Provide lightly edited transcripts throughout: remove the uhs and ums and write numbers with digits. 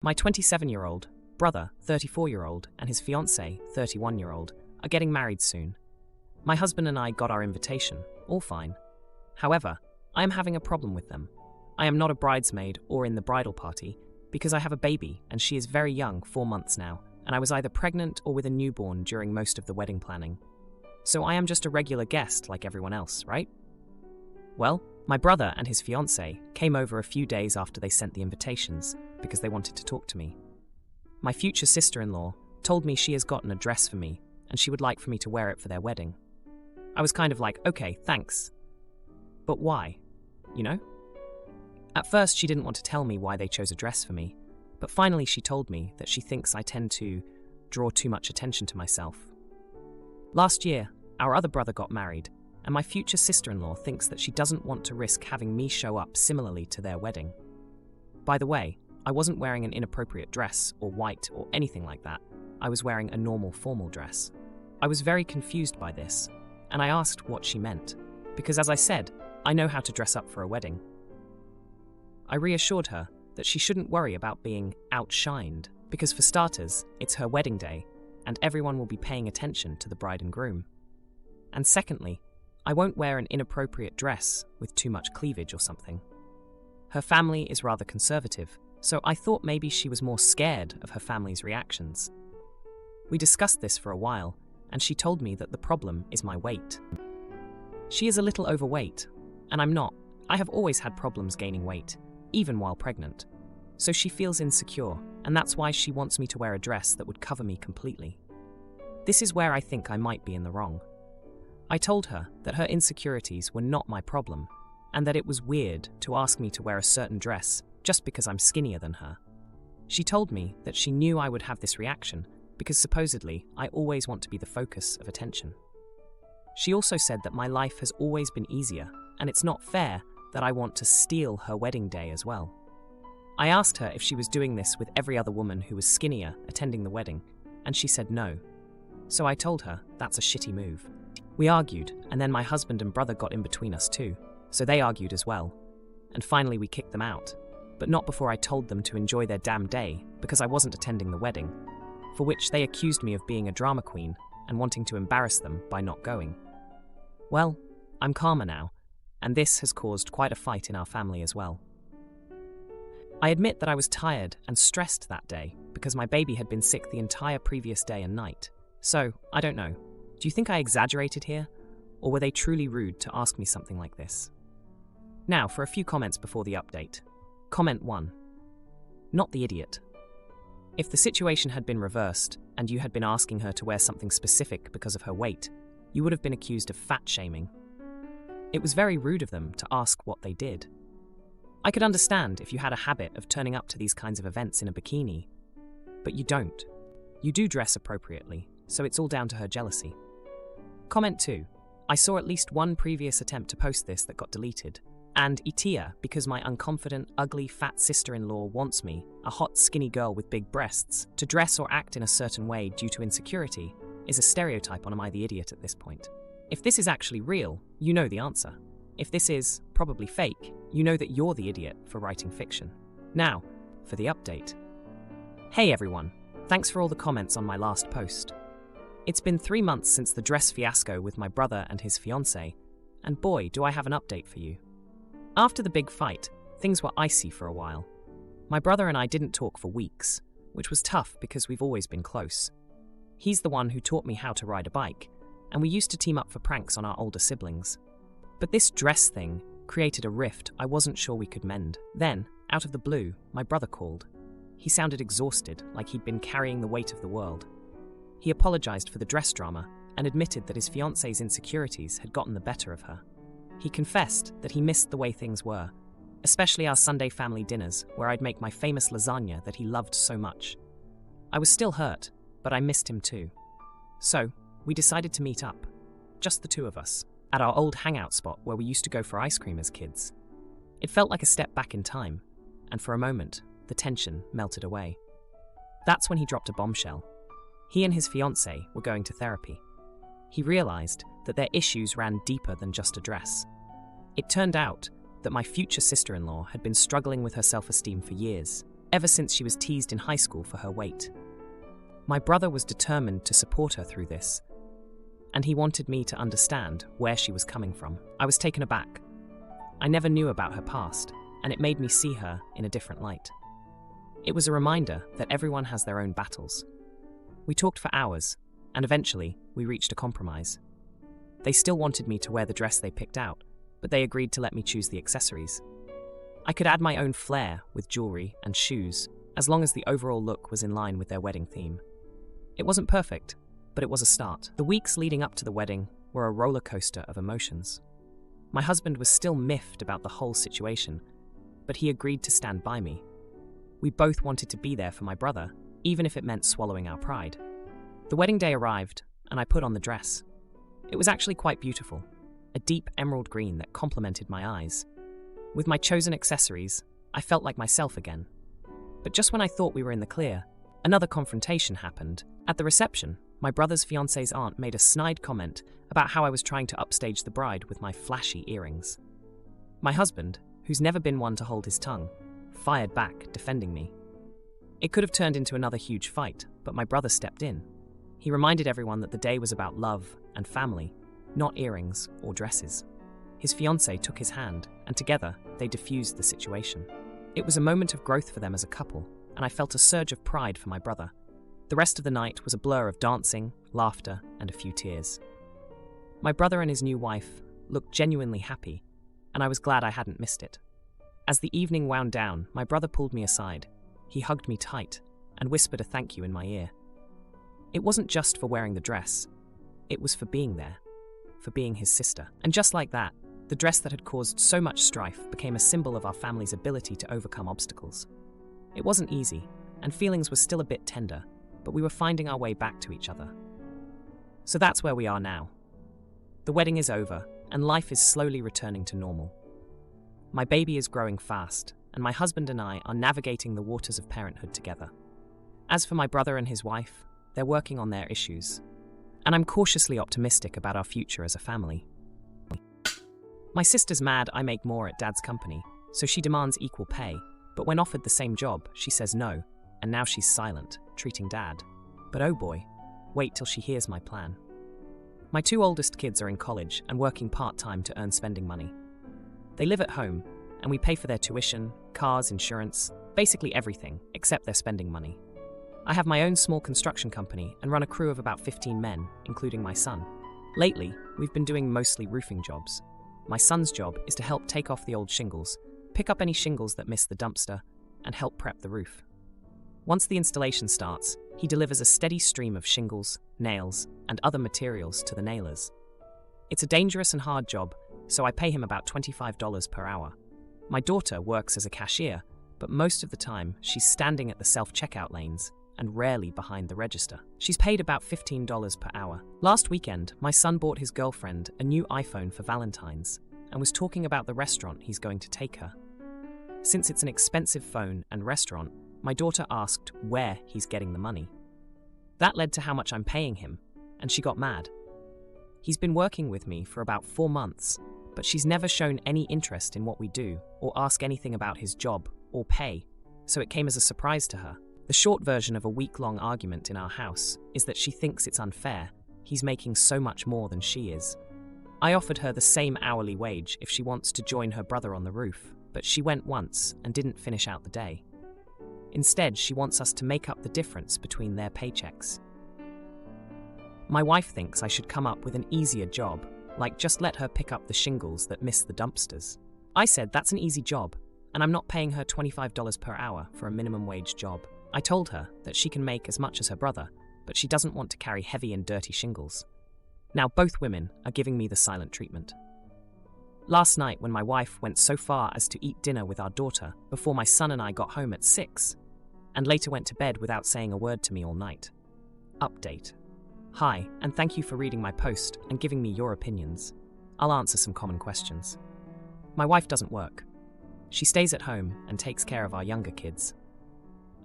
My 27-year-old brother, 34-year-old, and his fiancée, 31-year-old, are getting married soon. My husband and I got our invitation, all fine. However, I am having a problem with them. I am not a bridesmaid or in the bridal party because I have a baby and she is very young, 4 months now, and I was either pregnant or with a newborn during most of the wedding planning. So I am just a regular guest like everyone else, right? Well, my brother and his fiancée came over a few days after they sent the invitations because they wanted to talk to me. My future sister-in-law told me she has gotten a dress for me and she would like for me to wear it for their wedding. I was kind of like, okay, thanks. But why? You know? At first, she didn't want to tell me why they chose a dress for me, but finally she told me that she thinks I tend to draw too much attention to myself. Last year, our other brother got married, and my future sister-in-law thinks that she doesn't want to risk having me show up similarly to their wedding. By the way, I wasn't wearing an inappropriate dress or white or anything like that. I was wearing a normal formal dress. I was very confused by this, and I asked what she meant, because as I said, I know how to dress up for a wedding. I reassured her that she shouldn't worry about being outshined, because for starters, it's her wedding day, and everyone will be paying attention to the bride and groom. And secondly, I won't wear an inappropriate dress with too much cleavage or something. Her family is rather conservative, so I thought maybe she was more scared of her family's reactions. We discussed this for a while, and she told me that the problem is my weight. She is a little overweight, and I'm not. I have always had problems gaining weight, even while pregnant. So she feels insecure, and that's why she wants me to wear a dress that would cover me completely. This is where I think I might be in the wrong. I told her that her insecurities were not my problem, and that it was weird to ask me to wear a certain dress just because I'm skinnier than her. She told me that she knew I would have this reaction because supposedly I always want to be the focus of attention. She also said that my life has always been easier, and it's not fair that I want to steal her wedding day as well. I asked her if she was doing this with every other woman who was skinnier attending the wedding, and she said no. So I told her that's a shitty move. We argued, and then my husband and brother got in between us too, so they argued as well. And finally we kicked them out, but not before I told them to enjoy their damn day because I wasn't attending the wedding, for which they accused me of being a drama queen and wanting to embarrass them by not going. Well, I'm calmer now, and this has caused quite a fight in our family as well. I admit that I was tired and stressed that day because my baby had been sick the entire previous day and night. So, I don't know. Do you think I exaggerated here? Or were they truly rude to ask me something like this? Now, for a few comments before the update. Comment 1. Not the idiot. If the situation had been reversed, and you had been asking her to wear something specific because of her weight, you would have been accused of fat shaming. It was very rude of them to ask what they did. I could understand if you had a habit of turning up to these kinds of events in a bikini, but you don't. You do dress appropriately, so it's all down to her jealousy. Comment 2. I saw at least one previous attempt to post this that got deleted. And Itia, because my unconfident, ugly, fat sister-in-law wants me, a hot, skinny girl with big breasts, to dress or act in a certain way due to insecurity, is a stereotype on Am I the Idiot at this point. If this is actually real, you know the answer. If this is probably fake, you know that you're the idiot for writing fiction. Now, for the update. Hey everyone, thanks for all the comments on my last post. It's been 3 months since the dress fiasco with my brother and his fiancée, and boy, do I have an update for you. After the big fight, things were icy for a while. My brother and I didn't talk for weeks, which was tough because we've always been close. He's the one who taught me how to ride a bike, and we used to team up for pranks on our older siblings. But this dress thing created a rift I wasn't sure we could mend. Then, out of the blue, my brother called. He sounded exhausted, like he'd been carrying the weight of the world. He apologized for the dress drama and admitted that his fiancée's insecurities had gotten the better of her. He confessed that he missed the way things were, especially our Sunday family dinners where I'd make my famous lasagna that he loved so much. I was still hurt, but I missed him too. So, we decided to meet up, just the two of us, at our old hangout spot where we used to go for ice cream as kids. It felt like a step back in time, and for a moment, the tension melted away. That's when he dropped a bombshell. He and his fiancée were going to therapy. He realized that their issues ran deeper than just a dress. It turned out that my future sister-in-law had been struggling with her self-esteem for years, ever since she was teased in high school for her weight. My brother was determined to support her through this, and he wanted me to understand where she was coming from. I was taken aback. I never knew about her past, and it made me see her in a different light. It was a reminder that everyone has their own battles. We talked for hours, and eventually we reached a compromise. They still wanted me to wear the dress they picked out, but they agreed to let me choose the accessories. I could add my own flair with jewelry and shoes, as long as the overall look was in line with their wedding theme. It wasn't perfect, but it was a start. The weeks leading up to the wedding were a roller coaster of emotions. My husband was still miffed about the whole situation, but he agreed to stand by me. We both wanted to be there for my brother, even if it meant swallowing our pride. The wedding day arrived, and I put on the dress. It was actually quite beautiful, a deep emerald green that complemented my eyes. With my chosen accessories, I felt like myself again. But just when I thought we were in the clear, another confrontation happened. At the reception, my brother's fiancée's aunt made a snide comment about how I was trying to upstage the bride with my flashy earrings. My husband, who's never been one to hold his tongue, fired back, defending me. It could have turned into another huge fight, but my brother stepped in. He reminded everyone that the day was about love and family, not earrings or dresses. His fiancée took his hand, and together they diffused the situation. It was a moment of growth for them as a couple, and I felt a surge of pride for my brother. The rest of the night was a blur of dancing, laughter, and a few tears. My brother and his new wife looked genuinely happy, and I was glad I hadn't missed it. As the evening wound down, my brother pulled me aside. He hugged me tight and whispered a thank you in my ear. It wasn't just for wearing the dress. It was for being there, for being his sister. And just like that, the dress that had caused so much strife became a symbol of our family's ability to overcome obstacles. It wasn't easy, and feelings were still a bit tender, but we were finding our way back to each other. So that's where we are now. The wedding is over, and life is slowly returning to normal. My baby is growing fast, and my husband and I are navigating the waters of parenthood together. As for my brother and his wife, they're working on their issues, and I'm cautiously optimistic about our future as a family. My sister's mad I make more at Dad's company, so she demands equal pay, but when offered the same job, she says no, and now she's silent, treating Dad. But oh boy, wait till she hears my plan. My two oldest kids are in college and working part-time to earn spending money. They live at home, and we pay for their tuition, cars, insurance, basically everything except their spending money. I have my own small construction company and run a crew of about 15 men, including my son. Lately, we've been doing mostly roofing jobs. My son's job is to help take off the old shingles, pick up any shingles that miss the dumpster, and help prep the roof. Once the installation starts, he delivers a steady stream of shingles, nails, and other materials to the nailers. It's a dangerous and hard job, so I pay him about $25 per hour. My daughter works as a cashier, but most of the time she's standing at the self-checkout lanes and rarely behind the register. She's paid about $15 per hour. Last weekend, my son bought his girlfriend a new iPhone for Valentine's and was talking about the restaurant he's going to take her. Since it's an expensive phone and restaurant, my daughter asked where he's getting the money. That led to how much I'm paying him, and she got mad. He's been working with me for about 4 months, but she's never shown any interest in what we do or ask anything about his job or pay, so it came as a surprise to her. The short version of a week-long argument in our house is that she thinks it's unfair. He's making so much more than she is. I offered her the same hourly wage if she wants to join her brother on the roof, but she went once and didn't finish out the day. Instead, she wants us to make up the difference between their paychecks. My wife thinks I should come up with an easier job, like just let her pick up the shingles that miss the dumpsters. I said that's an easy job, and I'm not paying her $25 per hour for a minimum wage job. I told her that she can make as much as her brother, but she doesn't want to carry heavy and dirty shingles. Now both women are giving me the silent treatment. Last night, when my wife went so far as to eat dinner with our daughter before my son and I got home at 6, and later went to bed without saying a word to me all night. Update. Hi, and thank you for reading my post and giving me your opinions. I'll answer some common questions. My wife doesn't work. She stays at home and takes care of our younger kids.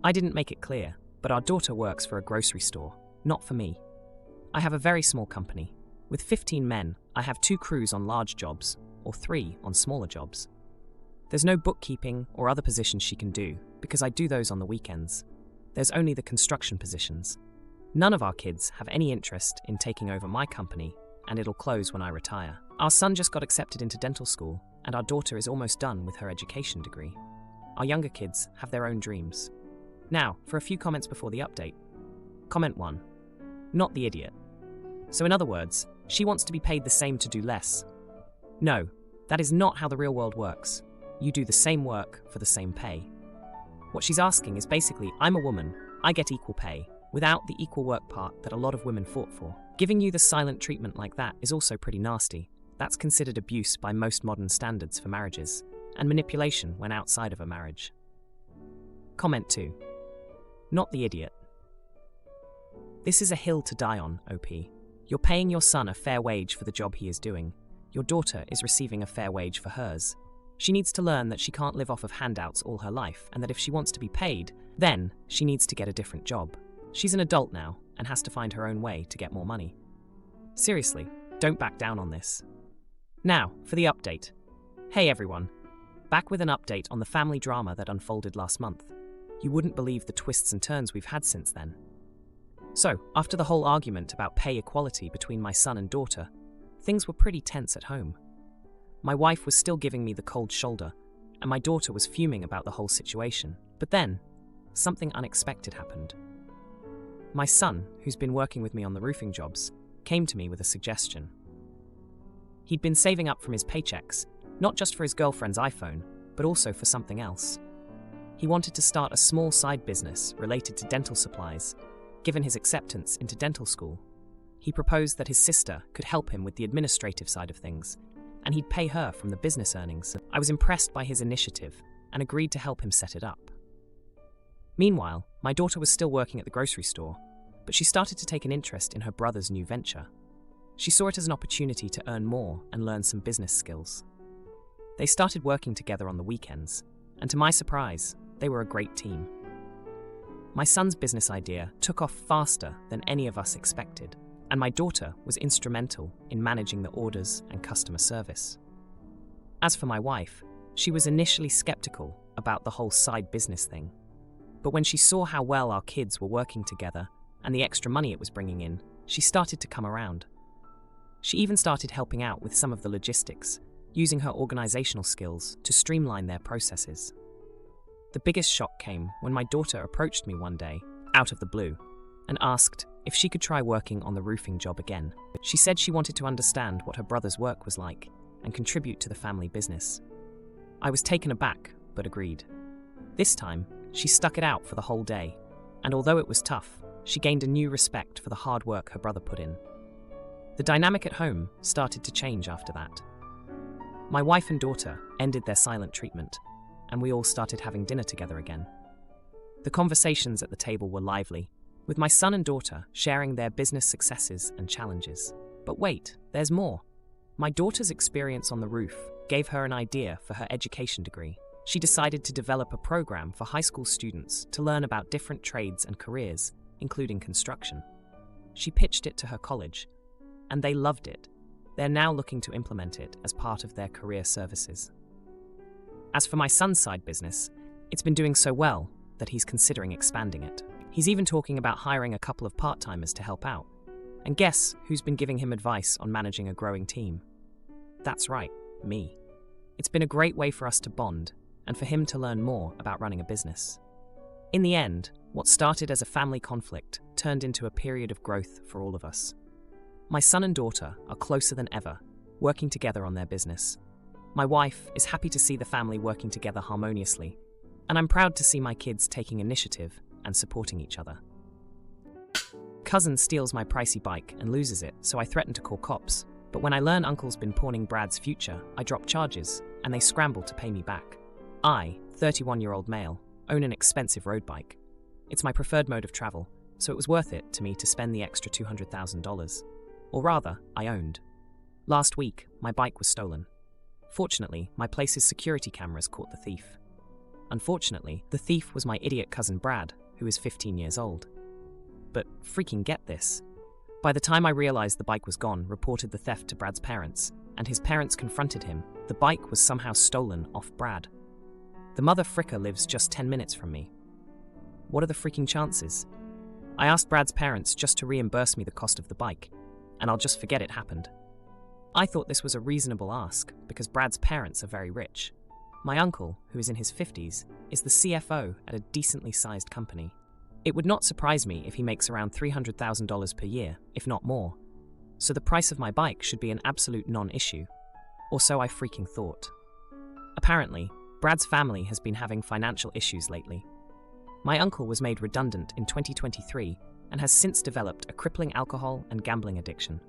I didn't make it clear, but our daughter works for a grocery store, not for me. I have a very small company. With 15 men, I have 2 crews on large jobs, or 3 on smaller jobs. There's no bookkeeping or other positions she can do, because I do those on the weekends. There's only the construction positions. None of our kids have any interest in taking over my company, and it'll close when I retire. Our son just got accepted into dental school, and our daughter is almost done with her education degree. Our younger kids have their own dreams. Now, for a few comments before the update. Comment 1. Not the idiot. So in other words, she wants to be paid the same to do less. No, that is not how the real world works. You do the same work for the same pay. What she's asking is basically, I'm a woman, I get equal pay, without the equal work part that a lot of women fought for. Giving you the silent treatment like that is also pretty nasty. That's considered abuse by most modern standards for marriages, and manipulation when outside of a marriage. Comment 2. Not the idiot. This is a hill to die on, OP. You're paying your son a fair wage for the job he is doing. Your daughter is receiving a fair wage for hers. She needs to learn that she can't live off of handouts all her life, and that if she wants to be paid, then she needs to get a different job. She's an adult now, and has to find her own way to get more money. Seriously, don't back down on this. Now, for the update. Hey everyone. Back with an update on the family drama that unfolded last month. You wouldn't believe the twists and turns we've had since then. So, after the whole argument about pay equality between my son and daughter, things were pretty tense at home. My wife was still giving me the cold shoulder, and my daughter was fuming about the whole situation. But then, something unexpected happened. My son, who's been working with me on the roofing jobs, came to me with a suggestion. He'd been saving up from his paychecks, not just for his girlfriend's iPhone, but also for something else. He wanted to start a small side business related to dental supplies. Given his acceptance into dental school, he proposed that his sister could help him with the administrative side of things, and he'd pay her from the business earnings. I was impressed by his initiative and agreed to help him set it up. Meanwhile, my daughter was still working at the grocery store, but she started to take an interest in her brother's new venture. She saw it as an opportunity to earn more and learn some business skills. They started working together on the weekends, and to my surprise, they were a great team. My son's business idea took off faster than any of us expected, and my daughter was instrumental in managing the orders and customer service. As for my wife, she was initially skeptical about the whole side business thing. But when she saw how well our kids were working together and the extra money it was bringing in, she started to come around. She even started helping out with some of the logistics, using her organizational skills to streamline their processes. The biggest shock came when my daughter approached me one day, out of the blue, and asked if she could try working on the roofing job again. She said she wanted to understand what her brother's work was like and contribute to the family business. I was taken aback, but agreed. This time, she stuck it out for the whole day, and although it was tough, she gained a new respect for the hard work her brother put in. The dynamic at home started to change after that. My wife and daughter ended their silent treatment, and we all started having dinner together again. The conversations at the table were lively, with my son and daughter sharing their business successes and challenges. But wait, there's more. My daughter's experience on the roof gave her an idea for her education degree. She decided to develop a program for high school students to learn about different trades and careers, including construction. She pitched it to her college, and they loved it. They're now looking to implement it as part of their career services. As for my son's side business, it's been doing so well that he's considering expanding it. He's even talking about hiring a couple of part-timers to help out. And guess who's been giving him advice on managing a growing team? That's right, me. It's been a great way for us to bond and for him to learn more about running a business. In the end, what started as a family conflict turned into a period of growth for all of us. My son and daughter are closer than ever, working together on their business. My wife is happy to see the family working together harmoniously, and I'm proud to see my kids taking initiative and supporting each other. Cousin steals my pricey bike and loses it, so I threaten to call cops. But when I learn Uncle's been pawning Brad's future, I drop charges, and they scramble to pay me back. I, 31-year-old male, own an expensive road bike. It's my preferred mode of travel, so it was worth it to me to spend the extra $200,000. Or rather, I owned. Last week, my bike was stolen. Fortunately, my place's security cameras caught the thief. Unfortunately, the thief was my idiot cousin Brad, who is 15 years old. But freaking get this. By the time I realized the bike was gone, reported the theft to Brad's parents, and his parents confronted him, the bike was somehow stolen off Brad. The mother fricker lives just 10 minutes from me. What are the freaking chances? I asked Brad's parents just to reimburse me the cost of the bike, and I'll just forget it happened. I thought this was a reasonable ask because Brad's parents are very rich. My uncle, who is in his 50s, is the CFO at a decently sized company. It would not surprise me if he makes around $300,000 per year, if not more. So the price of my bike should be an absolute non-issue. Or so I freaking thought. Apparently, Brad's family has been having financial issues lately. My uncle was made redundant in 2023 and has since developed a crippling alcohol and gambling addiction.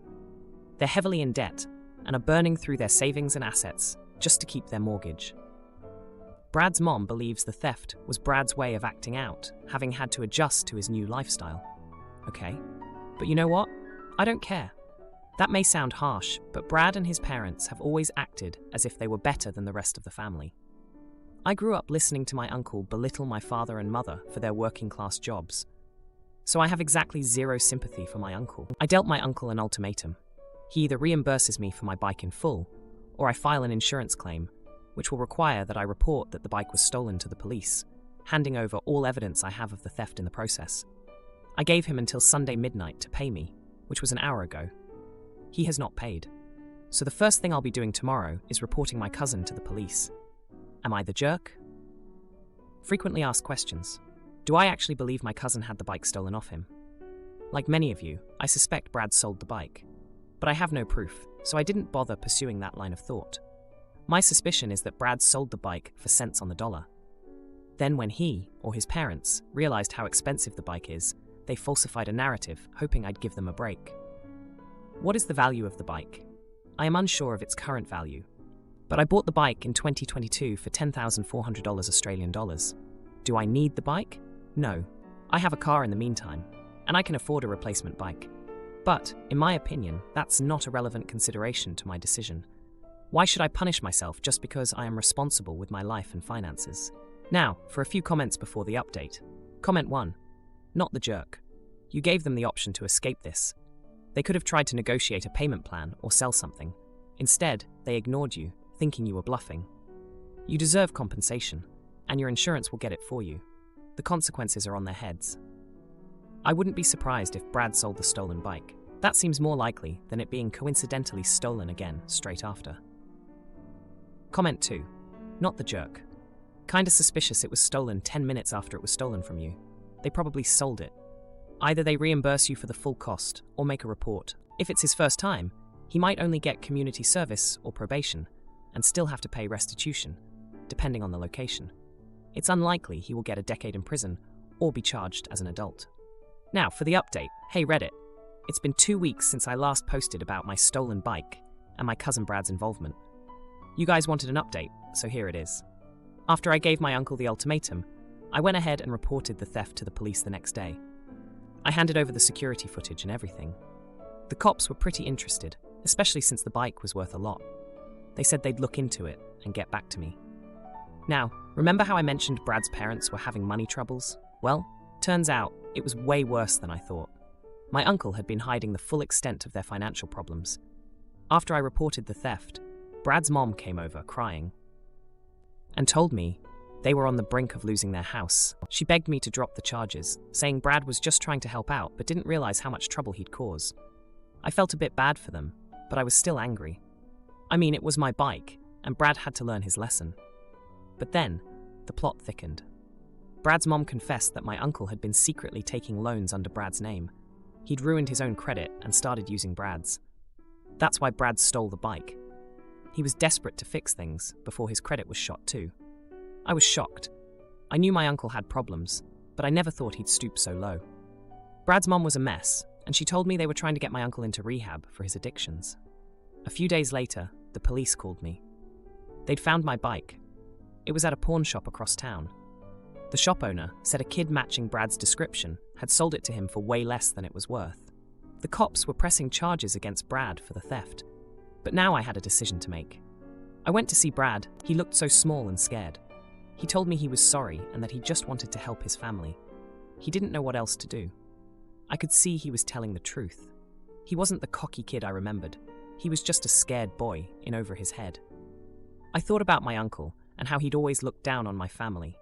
They're heavily in debt and are burning through their savings and assets just to keep their mortgage. Brad's mom believes the theft was Brad's way of acting out, having had to adjust to his new lifestyle. Okay, but you know what? I don't care. That may sound harsh, but Brad and his parents have always acted as if they were better than the rest of the family. I grew up listening to my uncle belittle my father and mother for their working-class jobs. So I have exactly zero sympathy for my uncle. I dealt my uncle an ultimatum. He either reimburses me for my bike in full, or I file an insurance claim, which will require that I report that the bike was stolen to the police, handing over all evidence I have of the theft in the process. I gave him until Sunday midnight to pay me, which was an hour ago. He has not paid. So the first thing I'll be doing tomorrow is reporting my cousin to the police. Am I the jerk? Frequently asked questions. Do I actually believe my cousin had the bike stolen off him? Like many of you, I suspect Brad sold the bike. But I have no proof, so I didn't bother pursuing that line of thought. My suspicion is that Brad sold the bike for cents on the dollar. Then when he, or his parents, realized how expensive the bike is, they falsified a narrative, hoping I'd give them a break. What is the value of the bike? I am unsure of its current value, but I bought the bike in 2022 for $10,400 Australian dollars. Do I need the bike? No. I have a car in the meantime, and I can afford a replacement bike. But, in my opinion, that's not a relevant consideration to my decision. Why should I punish myself just because I am responsible with my life and finances? Now, for a few comments before the update. Comment 1. Not the jerk. You gave them the option to escape this. They could have tried to negotiate a payment plan or sell something. Instead, they ignored you, thinking you were bluffing. You deserve compensation, and your insurance will get it for you. The consequences are on their heads. I wouldn't be surprised if Brad sold the stolen bike. That seems more likely than it being coincidentally stolen again straight after. Comment 2. Not the jerk. Kinda suspicious it was stolen 10 minutes after it was stolen from you. They probably sold it. Either they reimburse you for the full cost or make a report. If it's his first time, he might only get community service or probation and still have to pay restitution, depending on the location. It's unlikely he will get a decade in prison or be charged as an adult. Now, for the update. Hey Reddit, it's been 2 weeks since I last posted about my stolen bike and my cousin Brad's involvement. You guys wanted an update, so here it is. After I gave my uncle the ultimatum, I went ahead and reported the theft to the police the next day. I handed over the security footage and everything. The cops were pretty interested, especially since the bike was worth a lot. They said they'd look into it and get back to me. Now, remember how I mentioned Brad's parents were having money troubles? Well, turns out it was way worse than I thought. My uncle had been hiding the full extent of their financial problems. After I reported the theft, Brad's mom came over crying and told me they were on the brink of losing their house. She begged me to drop the charges, saying Brad was just trying to help out but didn't realize how much trouble he'd cause. I felt a bit bad for them, but I was still angry. I mean, it was my bike, and Brad had to learn his lesson. But then, the plot thickened. Brad's mom confessed that my uncle had been secretly taking loans under Brad's name. He'd ruined his own credit and started using Brad's. That's why Brad stole the bike. He was desperate to fix things before his credit was shot too. I was shocked. I knew my uncle had problems, but I never thought he'd stoop so low. Brad's mom was a mess, and she told me they were trying to get my uncle into rehab for his addictions. A few days later, the police called me. They'd found my bike. It was at a pawn shop across town. The shop owner said a kid matching Brad's description had sold it to him for way less than it was worth. The cops were pressing charges against Brad for the theft, but now I had a decision to make. I went to see Brad. He looked so small and scared. He told me he was sorry and that he just wanted to help his family. He didn't know what else to do. I could see he was telling the truth. He wasn't the cocky kid I remembered. He was just a scared boy in over his head. I thought about my uncle and how he'd always looked down on my family.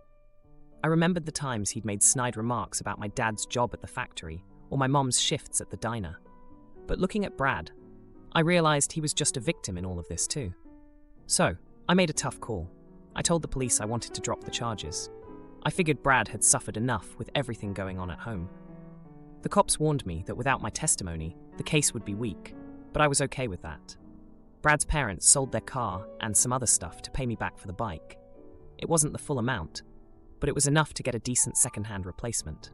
I remembered the times he'd made snide remarks about my dad's job at the factory or my mom's shifts at the diner. But looking at Brad, I realized he was just a victim in all of this too. So, I made a tough call. I told the police I wanted to drop the charges. I figured Brad had suffered enough with everything going on at home. The cops warned me that without my testimony, the case would be weak, but I was okay with that. Brad's parents sold their car and some other stuff to pay me back for the bike. It wasn't the full amount, but it was enough to get a decent second-hand replacement.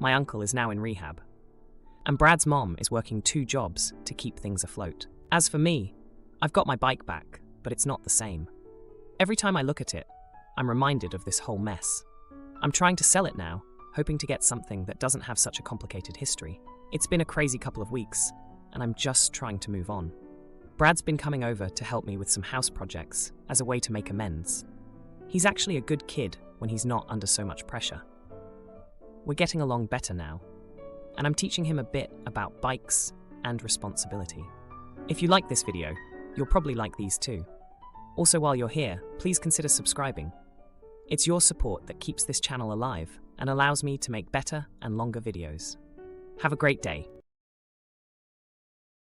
My uncle is now in rehab, and Brad's mom is working 2 jobs to keep things afloat. As for me, I've got my bike back, but it's not the same. Every time I look at it, I'm reminded of this whole mess. I'm trying to sell it now, hoping to get something that doesn't have such a complicated history. It's been a crazy couple of weeks, and I'm just trying to move on. Brad's been coming over to help me with some house projects as a way to make amends. He's actually a good kid when he's not under so much pressure. We're getting along better now, and I'm teaching him a bit about bikes and responsibility. If you like this video, you'll probably like these too. Also, while you're here, please consider subscribing. It's your support that keeps this channel alive and allows me to make better and longer videos. Have a great day.